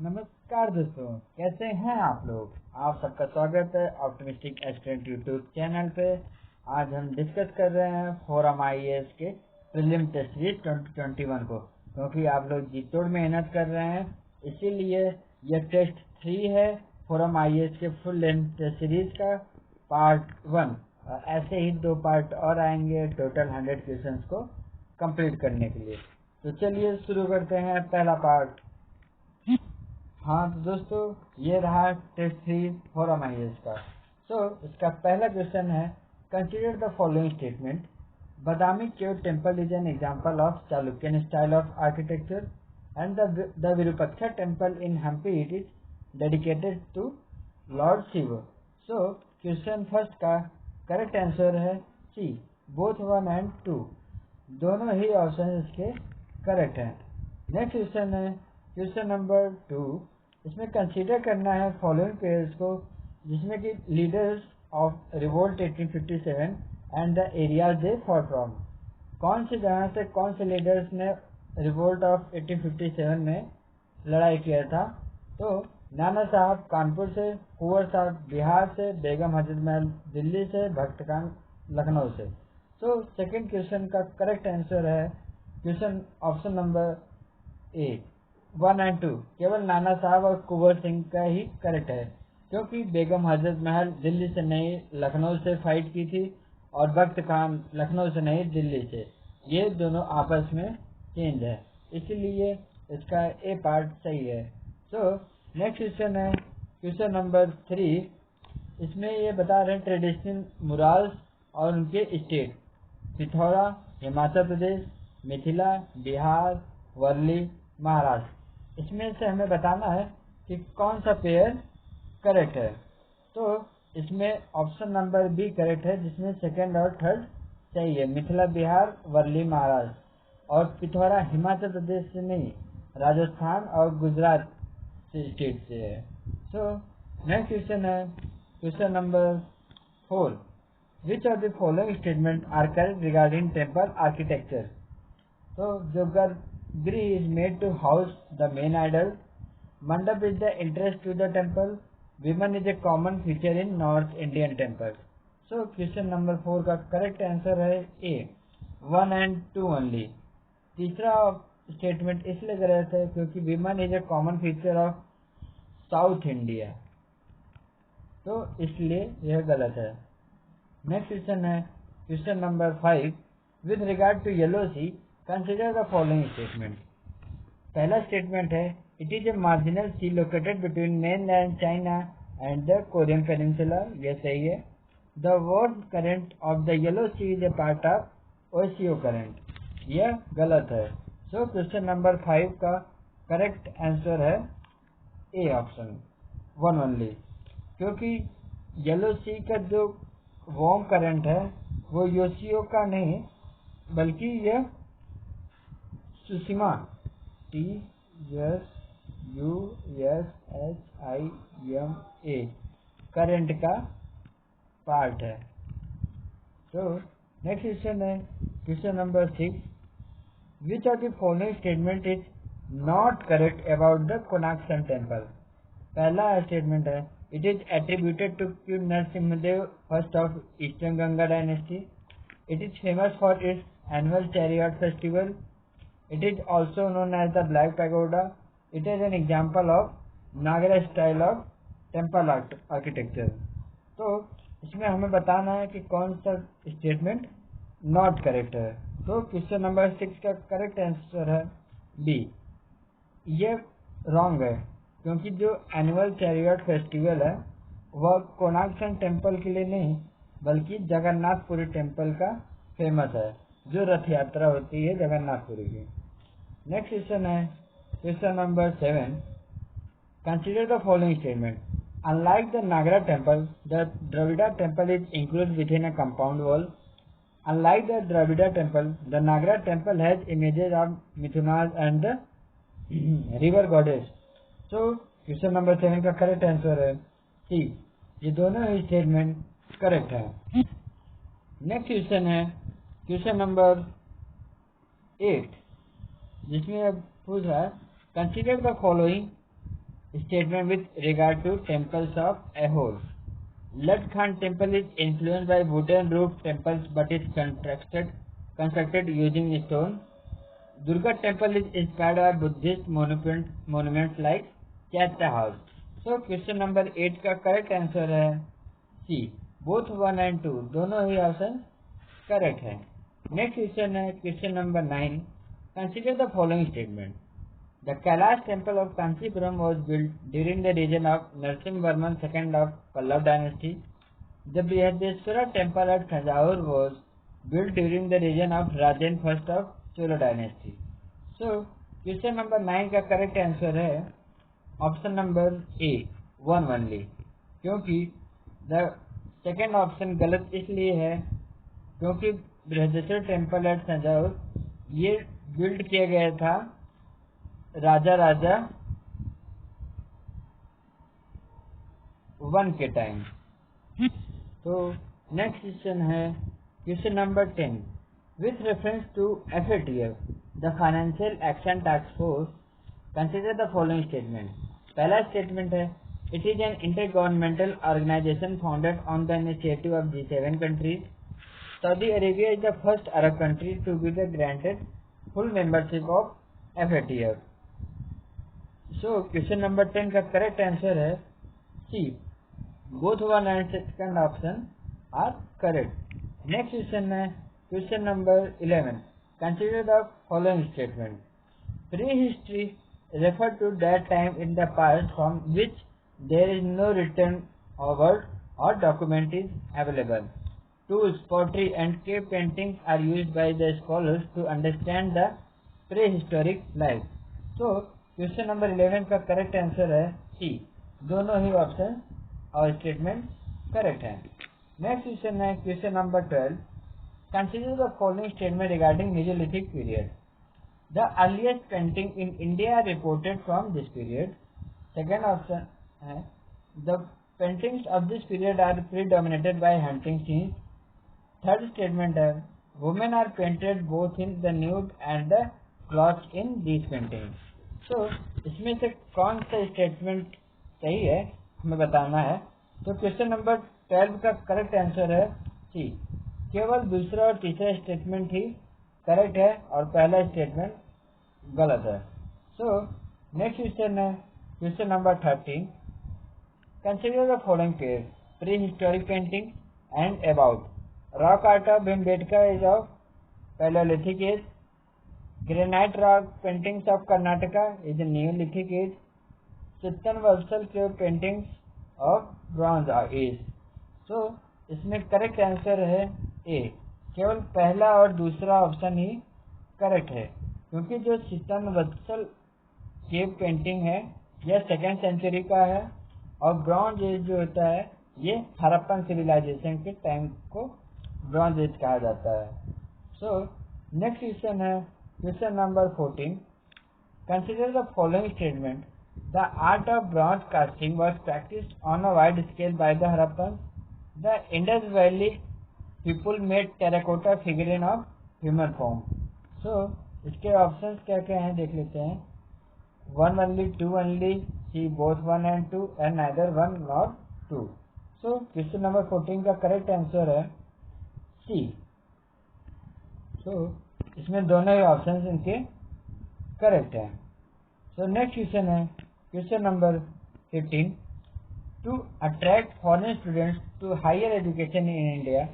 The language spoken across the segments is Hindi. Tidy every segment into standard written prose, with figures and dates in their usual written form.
नमस्कार दोस्तों, कैसे हैं आप लोग। आप सबका स्वागत है ऑप्टिमिस्टिक एस्पिरेंट यूट्यूब चैनल पे। आज हम डिस्कस कर रहे हैं फोरम आईएएस के प्रीलिम टेस्ट सीरीज 2021 को, क्योंकि आप लोग जी तोड़ मेहनत कर रहे हैं, इसीलिए यह टेस्ट 3 है फोरम आईएएस के फुल लेंथ टेस्ट सीरीज का पार्ट 1। ऐसे ही 2 पार्ट और आएंगे टोटल 100 क्वेश्चंस को कंप्लीट करने के लिए। तो चलिए शुरू करते हैं पहला पार्ट। हाँ तो दोस्तों, ये रहा टेस्ट 3 फोरम आईएएस का। इसका पहला क्वेश्चन है, consider the following statement. Badami cave temple is an example of Chalukyan style of architecture and the Virupaksha temple in Hampi it is dedicated to lord Shiva. Question first का करेक्ट आंसर है सी, बोथ 1 एंड 2, दोनों ही ऑप्शन इसके करेक्ट हैं। नेक्स्ट क्वेश्चन है क्वेश्चन नंबर 2। इसमें कंसीडर करना है फॉलोइंग पेयर्स को, जिसमें कि leaders of revolt 1857 and the areas they for from. कौन सी जगह से कौन से लीडर्स ने रिवोल्ट ऑफ 1857 में लड़ाई किया था। तो नाना साहब कानपुर से, कुंवर साहब बिहार से, बेगम हजरत महल दिल्ली से, भक्त खान लखनऊ से। सेकंड क्वेश्चन का करेक्ट आंसर है question option number A, 1 and 2, केवल नाना साहब और कुंवर सिंह का ही करेक्ट है, क्योंकि बेगम हजरत महल दिल्ली से नहीं लखनऊ से फाइट की थी और भक्त खान लखनऊ से नहीं दिल्ली से। ये दोनों आपस में चेंज है, इसलिए इसका ए पार्ट सही है। नेक्स्ट क्वेश्चन है क्वेश्चन नंबर 3। इसमें ये बता रहे हैं ट्रेडिशनल मुराल्स और उनके स्टेट। पिथौरा हिमाचल प्रदेश, मिथिला बिहार, वर्ली महाराष्ट्र। इसमें से हमें बताना है कि कौन सा पेयर करेक्ट है। तो इसमें ऑप्शन नंबर बी करेक्ट है, जिसमें सेकंड और थर्ड सही है। मिथिला बिहार, वर्ली महाराष्ट्र और पिथौरा हिमाचल प्रदेश से नहीं, राजस्थान और गुजरात से स्टेट से है। नेक्स्ट क्वेश्चन है question number 4। Which of the following statement are correct regarding temple architecture. जो garbhagriha is made to house the main idol, mandap is the entrance to the temple, women is a common feature in North Indian temples. Question number 4 का करेक्ट आंसर है ए, 1 एंड 2 ओनली। तीसरा स्टेटमेंट इसलिए गलत है क्योंकि vimana is a common feature of South India, तो इसलिए यह गलत है। नेक्स्ट क्वेश्चन है question number 5। With regard to Yellow Sea consider the following statement. पहला स्टेटमेंट है, it is a marginal sea located between mainland China and the Korean peninsula. यह सही है। The word current of the Yellow Sea is a part of Oyashio current. यह गलत है। क्वेश्चन नंबर 5 का करेक्ट आंसर है ए, ऑप्शन 1 ओनली, क्योंकि येलो सी का जो वार्म करंट है वो योशियो का नहीं, बल्कि यह सुशिमा TSUSHIMA करंट का पार्ट है। नेक्स्ट क्वेश्चन है question number 6। Which of the following statement is not correct about the Konark sun temple. पहला स्टेटमेंट है, it is attributed to queen Narasimhadeva first of eastern Ganga dynasty. It is famous for its annual chariot festival. It is also known as the Black Pagoda. It is an example of Nagara style of temple architecture. तो इसमें हमें बताना है कि कौन सा स्टेटमेंट नॉट करेक्ट है। तो क्वेश्चन नंबर 6 का करेक्ट आंसर है बी, ये रॉन्ग है, क्योंकि जो एनुअल चैरियट फेस्टिवल है वह कोणार्क सन टेम्पल के लिए नहीं, बल्कि जगन्नाथपुरी टेम्पल का फेमस है, जो रथ यात्रा होती है जगन्नाथपुरी की। नेक्स्ट क्वेश्चन है question number 7। Consider the following statement. Unlike the Nagara temple, the Dravida temple is include within a compound wall. Unlike the Dravida temple, the Nagara temple has images of mithunas and the river goddess. Question number 7 का करेक्ट आंसर है सी, ये दोनों ही स्टेटमेंट करेक्ट है। नेक्स्ट क्वेश्चन है क्वेश्चन नंबर 8, जिसमें अब पूछ रहा है consider the following statement with regard to temples of Ahor. Lat Khan temple is influenced by wooden roof temples but is constructed using stone. Durga temple is inspired by Buddhist monuments like Chaitya House. So question number 8 का करेक्ट आंसर है सी, बोथ 1 and 2 दोनों ही ऑप्शन करेक्ट है। नेक्स्ट क्वेश्चन है question number 9। Consider the following statement. The Kailash temple of Kanchipuram was build during the region of Narasimhavarman second of Pallava dynasty. The Brihadeshwara temple at Thanjavur was build during the region of Rajendra first of Chola dynasty. So question number 9 का करेक्ट आंसर है ऑप्शन नंबर ए 1 ओनली, क्योंकि द सेकेंड ऑप्शन गलत इसलिए है क्योंकि बृहदेश्वर टेम्पल एट तंजावुर ये बिल्ड किया गया था राजा 1 के टाइम। तो नेक्स्ट क्वेश्चन है question number 10। With reference to FATF, the financial action task force, consider the following statement. पहला स्टेटमेंट है it is an intergovernmental organisation founded on the initiative of G7 countries. Saudi Arabia is the first Arab country to be granted full membership of FATF। So question number 10 का करेक्ट आंसर है C, both 1 and 2 option are correct. Next question है question number 11। Consider the following statement. Pre-history refer to that time in the past from which there is no written word or document is available. Tools, pottery and cave paintings are used by the scholars to understand the prehistoric life. So, question number 11 का करेक्ट आंसर है सी, दोनों ही ऑप्शन और स्टेटमेंट करेक्ट है। नेक्स्ट क्वेश्चन है question number 12। Consider the following statement regarding mesolithic period. The earliest painting in India reported from this period. Second option है the paintings of this period are predominated by hunting scenes. Third statement है women are painted both in the nude and the clothed in these paintings. So इसमें से कौन सा स्टेटमेंट सही है हमें बताना है। तो क्वेश्चन नंबर 12 का करेक्ट आंसर है सी, केवल दूसरा और तीसरा स्टेटमेंट ही करेक्ट है और पहला स्टेटमेंट गलत है। सो नेक्स्ट क्वेश्चन है question number 13। Consider the following page. Prehistoric painting and about. Rock art of Bhimbetka age of palaeolithic age. Granite rock paintings of Karnataka is neolithic age. चित्तन वत्सल के paintings of bronze age. So इसमें करेक्ट आंसर है ए, केवल पहला और दूसरा ऑप्शन ही करेक्ट है, क्योंकि जो चित्तन वत्सल केव पेंटिंग है यह 2nd सेंचुरी का है और ब्रॉन्ज एज जो होता है ये हड़प्पन सिविलाइजेशन के टाइम को ब्रॉन्ज एज कहा जाता है। सो नेक्स्ट क्वेश्चन है question number 14। Consider the following statement. The art of bronze casting was practised on a wide scale by the Harappan. The Indus valley people made terracotta figurine of human form. So इसके ऑप्शंस क्या क्या हैं देख लेते हैं। 1 only, 2 only, C both 1 and 2 and neither 1 nor 2. So question number 14 का करेक्ट आंसर है C। सो इसमें दोनों ही ऑप्शंस इनके करेक्ट हैं। सो नेक्स्ट क्वेश्चन है question number 15। To attract foreign students to higher education in India,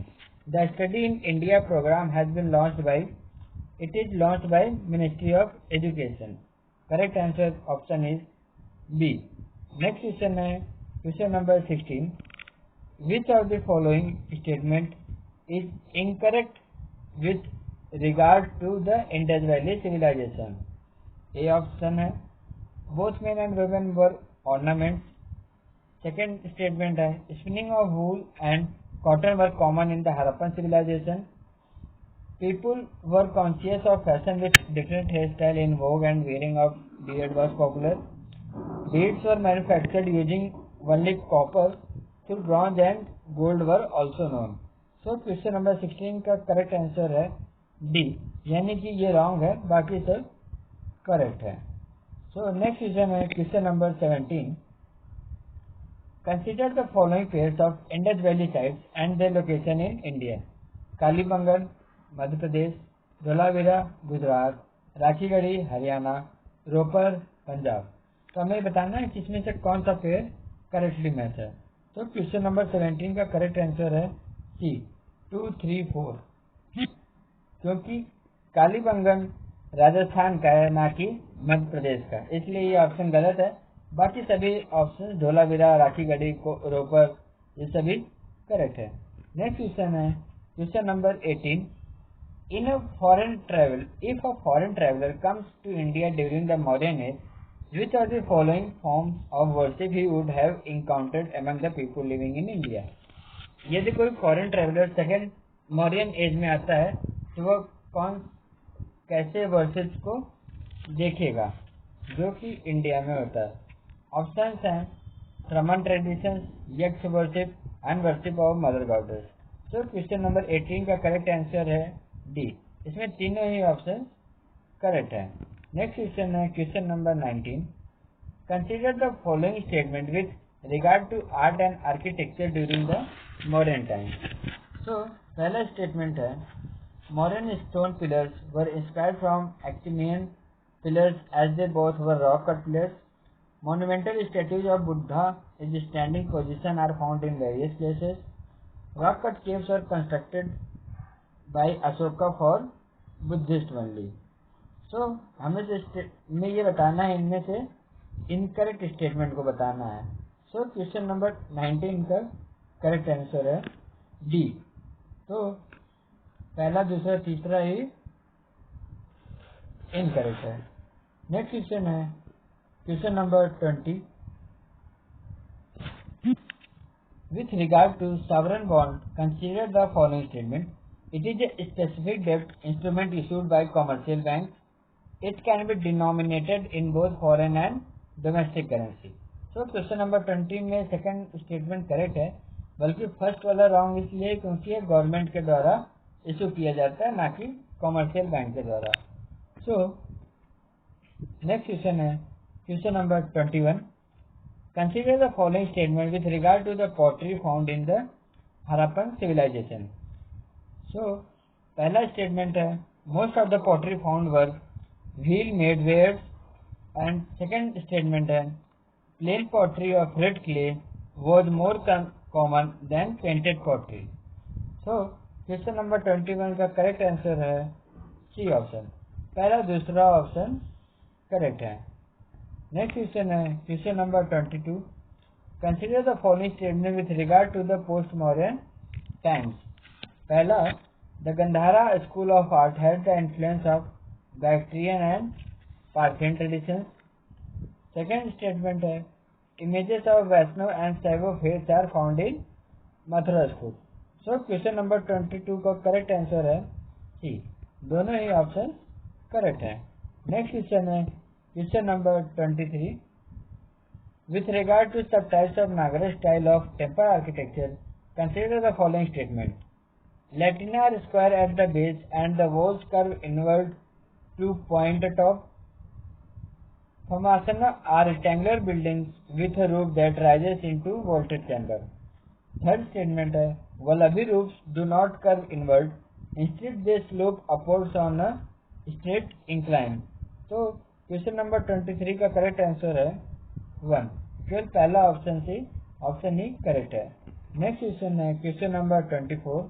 the study in India programme has been launched by It is launched by Ministry of Education. Correct answer option is B. Next question है question number 16. Which of the following statement is incorrect with regard to the Indus Valley civilization? A option है both men and women were ornaments. Second statement है spinning of wool and cotton were common in the Harappan civilization. People were conscious of fashion with different hairstyle in vogue and wearing of beard was popular. Beads were manufactured using only copper, so bronze and gold were also known. So question number 16 का करेक्ट आंसर है डी, यानी कि ये रॉन्ग है, बाकी सब करेक्ट है। सो नेक्स्ट क्वेश्चन है question number 17. Consider the following pairs of Indus valley sites and their location in India. Kalibangan Madhya Pradesh, Dholavira Gujarat, Rakhigarhi Haryana, Ropar Punjab. तो हमें बताना है कि इसमें से कौन सा पेयर करेक्टली मैच है. तो क्वेश्चन नंबर 17 का करेक्ट आंसर है सी 2, 3, 4, क्योंकि कालीबंगन राजस्थान का है ना कि मध्य प्रदेश का, इसलिए ये ऑप्शन गलत है. बाकी सभी ऑप्शन धोलावीरा, राखीगढ़ी, रोपर ये सभी करेक्ट है. नेक्स्ट क्वेश्चन है question number 18. In a foreign travel, if a foreign traveler comes to India during the Mauryan age, which are the following forms of worship he would have encountered among the people living in India? यदि कोई foreign traveller second Mauryan age में आता है तो वह कैसे वर्शिप को देखेगा जो कि इंडिया में होता है. ऑप्शंस हैं Shramana traditions, Yaksha worship and worship of mother goddess. तो क्वेश्चन नंबर 18 का करेक्ट आंसर है डी. इसमें तीनों ही ऑप्शन करेक्ट है. नेक्स्ट क्वेश्चन है question number 19. Consider the following statement with regard to art and architecture during the modern time. So पहला स्टेटमेंट है modern stone pillars were inspired from एक्टिमियन pillars as they both were rock cut pillars. Monumental statues of Buddha is standing position are found in various places. Rock cut caves are constructed by Ashoka for Buddhist only. So हमें में ये बताना है इनमें से इनकरेक्ट स्टेटमेंट को बताना है. सो क्वेश्चन नंबर 19 का करेक्ट आंसर है डी. तो पहला, दूसरा, तीसरा ही इनकरेक्ट है. नेक्स्ट क्वेश्चन है question number 20. With regard to sovereign bond, consider the following statement. It is a specific debt instrument issued by commercial banks. It can be denominated in both foreign and domestic currency. So question number 20 में सेकंड स्टेटमेंट करेक्ट है, बल्कि फर्स्ट वाला रॉन्ग इसलिए क्योंकि ये गवर्नमेंट के द्वारा इशू किया जाता है ना कि कॉमर्शियल बैंक के द्वारा. सो नेक्स्ट क्वेश्चन है question number 21. Consider the following statement with regard to the pottery found in the Harappan civilization. So, पहला स्टेटमेंट है most of the pottery found were wheel made wares, and second statement है plain pottery of red clay was more common than painted pottery. So, question number 21 का करेक्ट आंसर है सी ऑप्शन. पहला, दूसरा ऑप्शन करेक्ट है. नेक्स्ट क्वेश्चन है question number 22. Consider the following statement with regard to the post modern times. पहला, the Gandhara school of art had the influence of Bactrian and Parthian traditions. Second statement है images of Vaishnav and Shaiva faiths are found in Mathura school. So question number 22 का करेक्ट आंसर है सी. दोनों ही ऑप्शन करेक्ट है. नेक्स्ट क्वेश्चन है question number 23. With regard to subtypes of Nagara style of temple architecture, consider the following statement. Latina are square at the base and the walls curve inward to point top. Phamasana are rectangular buildings with a roof that rises into vaulted chamber. Third statement है Vallabhi roofs do not curve inward, instead they slope upwards on a straight incline. तो क्वेश्चन नंबर 23 का करेक्ट आंसर है 1. केवल पहला ऑप्शन सी ऑप्शन ही करेक्ट है. नेक्स्ट क्वेश्चन है question number 24.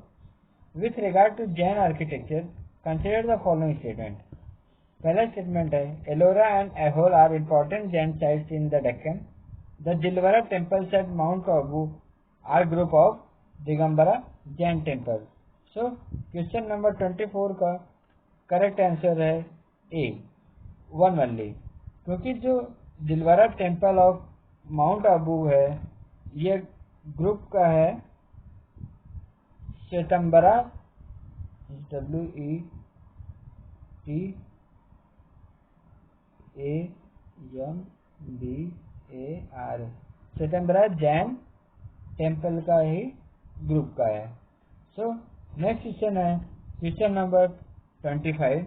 With regard to Jain architecture consider the following statement. पहला स्टेटमेंट है Ellora and Aihole are important Jain sites in the Deccan. The Dilwara temples at Mount Abu are group of Digambara Jain temple. So question number 24 का करेक्ट आंसर है ए 1 ओनली, क्योंकि जो Dilwara temple of mount Abu है ये ग्रुप का है श्वेतंबरा WETAMBAR श्वेतंबरा जैन टेम्पल का ही ग्रुप का है. सो नेक्स्ट क्वेश्चन है question number 25.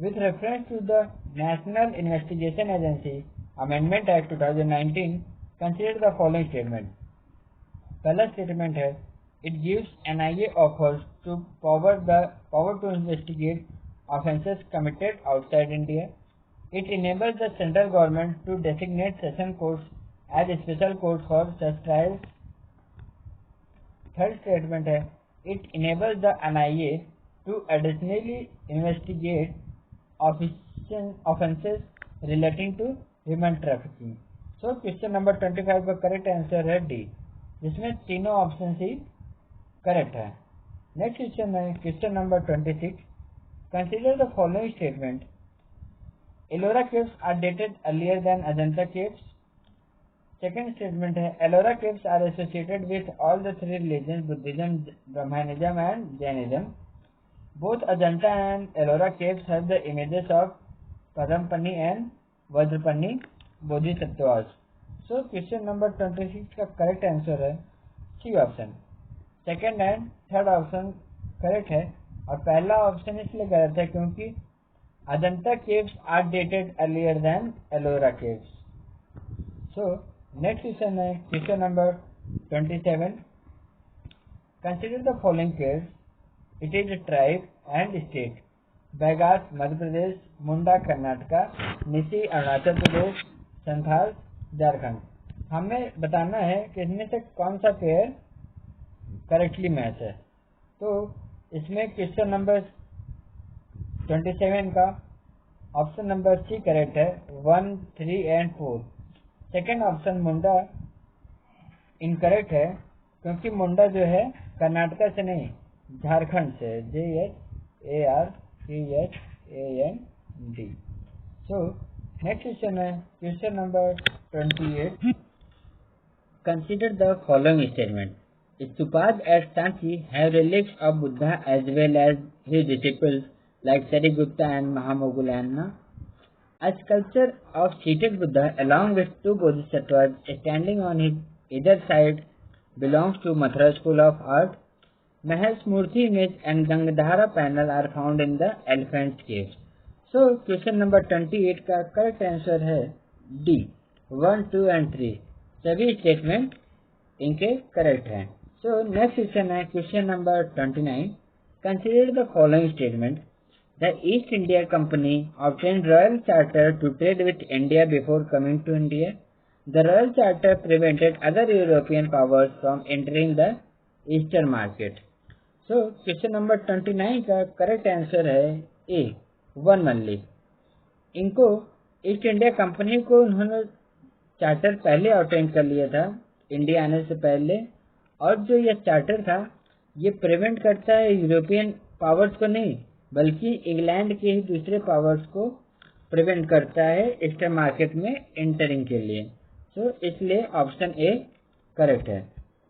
With reference to the National Investigation Agency Amendment Act 2019, consider the following statement. पहला स्टेटमेंट है, it gives NIA offers to power to investigate offences committed outside India. It enables the central government to designate session courts as special courts for such trials. Third statement है, it enables the NIA to additionally investigate offences relating to human trafficking. So question number 25 का करेक्ट आंसर है डी, जिसमें तीनों ऑप्शन ही करेक्ट है। नेक्स्ट क्वेश्चन है question number 26। Consider the following statement. Ellora caves are dated earlier than Ajanta caves. Second statement है, Ellora caves are associated with all the three religion, Buddhism, Brahmanism and Jainism. Both Ajanta and Ellora caves have the images of Padmapani and Vajrapani bodhisattvas. So question number 26 का करेक्ट आंसर है C option. Second and third option correct है, और पहला ऑप्शन इसलिए गलत है क्योंकि Ajanta caves are dated earlier than Ellora caves. So next question है question number 27। Consider the following caves. It is a tribe and state. Baigas Madhya Pradesh, Munda Karnataka, Nishi Arunachal Pradesh, Santhal Jharkhand. हमें बताना है कि इनमें से कौन सा पेयर करेक्टली मैच है। तो इसमें क्वेश्चन नंबर 27 का ऑप्शन नंबर सी करेक्ट है, 1, 3 and 4। Second option Munda incorrect है क्योंकि मुंडा जो है कर्नाटका से नहीं झारखंड से, JHARCHAND। सो नेक्स्ट क्वेश्चन है question number 28। Consider the following statement. Stupas at Sanchi have relics of Buddha as well as his disciples like Sariputta and Mahamoggulana. A sculpture of seated Buddha along with two bodhisattvas standing on his either side belongs to Mathura School of Art. Mahal's Murti image and Gangadhara panel are found in the Elephant Cave. So question number 28 का करेक्ट आंसर है डी, 1, 2 एंड 3। सभी स्टेटमेंट इनके करेक्ट हैं। So next question है question number 29। Consider the following statement. The East India Company obtained royal charter to trade with India before coming to India. The royal charter prevented other European powers from entering the eastern market. So question number 29 का करेक्ट आंसर है ए, 1 only। इनको ईस्ट इंडिया कंपनी को उन्होंने चार्टर पहले ऑब्टेन कर लिया था इंडिया आने से पहले, और जो ये चार्टर था ये प्रिवेंट करता है यूरोपियन पावर्स को नहीं बल्कि इंग्लैंड के ही दूसरे पावर्स को प्रिवेंट करता है ईस्टर्न मार्केट में एंटरिंग के लिए। सो इसलिए ऑप्शन ए करेक्ट है।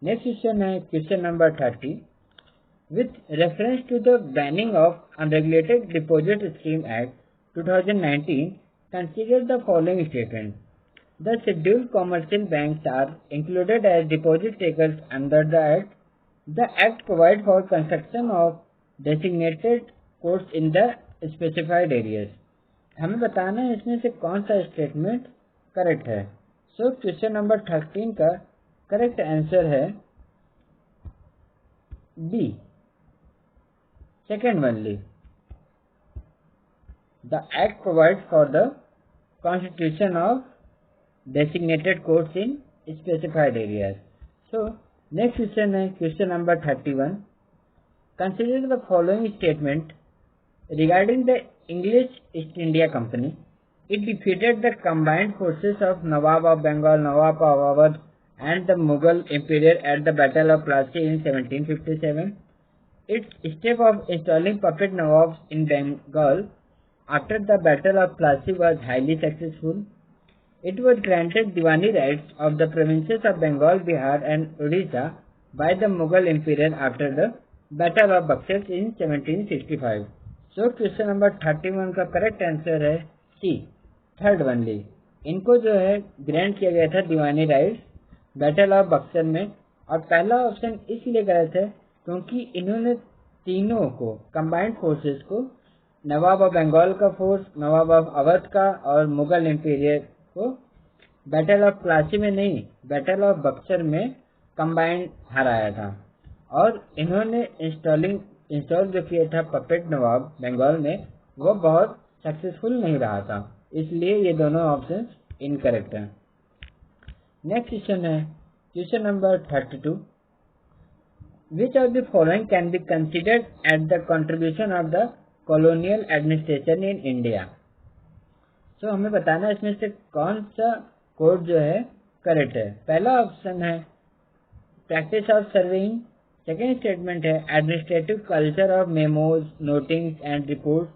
नेक्स्ट क्वेश्चन है question number 30। With reference to the banning of unregulated deposit scheme act 2019, consider the following statement. The scheduled commercial banks are included as deposit takers under the Act. The Act provides for construction of designated courts in the specified areas. हमें बताना है इसमें से कौन सा स्टेटमेंट करेक्ट है। सो क्वेश्चन नंबर 13 का करेक्ट आंसर है B, second only. The Act provides for the constitution of designated courts in specified areas. So next question है question number 31. Consider the following statement regarding the English East India Company. It defeated the combined forces of Nawab of Bengal, Nawab of Awadh and the Mughal Emperor at the Battle of Plassey in 1757. Its step of installing puppet Nawabs in Bengal after the Battle of Plassey was highly successful. It was granted Diwani rights of the provinces of Bengal, Bihar and Odisha by the Mughal Emperor after the Battle of Buxar in 1765. So question number 31 का करेक्ट आंसर है सी, थर्ड ओनली। इनको जो है ग्रांट किया गया था दीवानी राइट्स बैटल ऑफ बक्सर में, और पहला ऑप्शन इसलिए गलत है क्योंकि इन्होंने तीनों को कंबाइंड फोर्सेस को नवाब ऑफ बंगाल का फोर्स, नवाब ऑफ अवध का और मुगल एम्पायर को बैटल ऑफ प्लासी में नहीं, बैटल ऑफ बक्सर में कंबाइंड हराया था। और इन्होंने इंस्टॉल जो किया था पपेट नवाब बंगाल में, वो बहुत सक्सेसफुल नहीं रहा था, इसलिए ये दोनों ऑप्शन इनकरेक्ट हैं। नेक्स्ट क्वेश्चन है question number 32। Which of the following can be considered as the contribution of the colonial administration in India? So हमें बताना है इसमें से कौन सा कोड जो है करेक्ट है। पहला ऑप्शन है practice of surveying, second statement है administrative culture of memos, notings and report,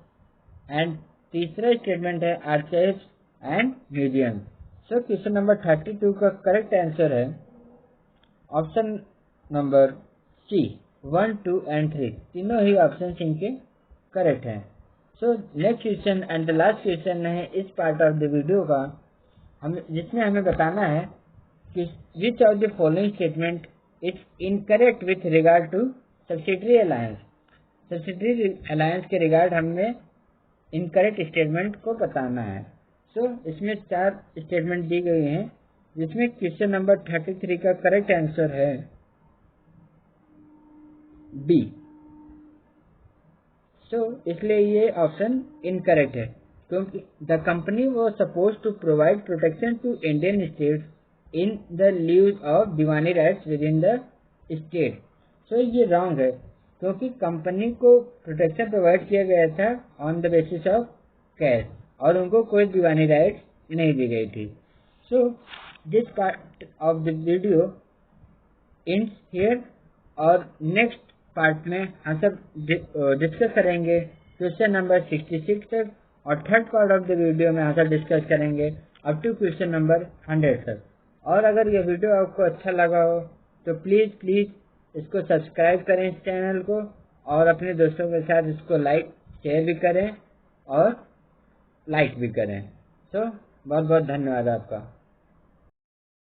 and तीसरा स्टेटमेंट है archives and museum. So question number 32 का करेक्ट आंसर है ऑप्शन नंबर सी, 1, 2 एंड 3, तीनों ही ऑप्शन इनके करेक्ट हैं। So next question and the last question है इस पार्ट ऑफ द वीडियो का, जिसमें हमें बताना है कि which of the following statement is incorrect with regard to subsidiary alliance. Subsidiary alliance के रिगार्ड हमें इनकरेक्ट स्टेटमेंट को बताना है। सो इसमें 4 स्टेटमेंट दी गई हैं, जिसमें क्वेश्चन नंबर 33 का करेक्ट आंसर है बी। सो इसलिए ये ऑप्शन इनकरेक्ट है, क्योंकि the company was suppose to provide protection to Indian states in the leaves of Diwani rights within the state. So ये रॉन्ग है, क्योंकि कंपनी को प्रोटेक्शन प्रोवाइड किया गया था on the basis of cash, और उनको कोई दीवानी राइट्स नहीं दी गई थी। So this part of the video ends here, और नेक्स्ट पार्ट में हम सब डिस्कस करेंगे क्वेश्चन नंबर 66 तक, और third part of the video में हम सब डिस्कस करेंगे अप टू क्वेश्चन नंबर 100 तक। और अगर ये वीडियो आपको अच्छा लगा हो तो प्लीज़ इसको सब्सक्राइब करें इस चैनल को, और अपने दोस्तों के साथ इसको शेयर भी करें और लाइक भी करें। सो बहुत बहुत धन्यवाद आपका।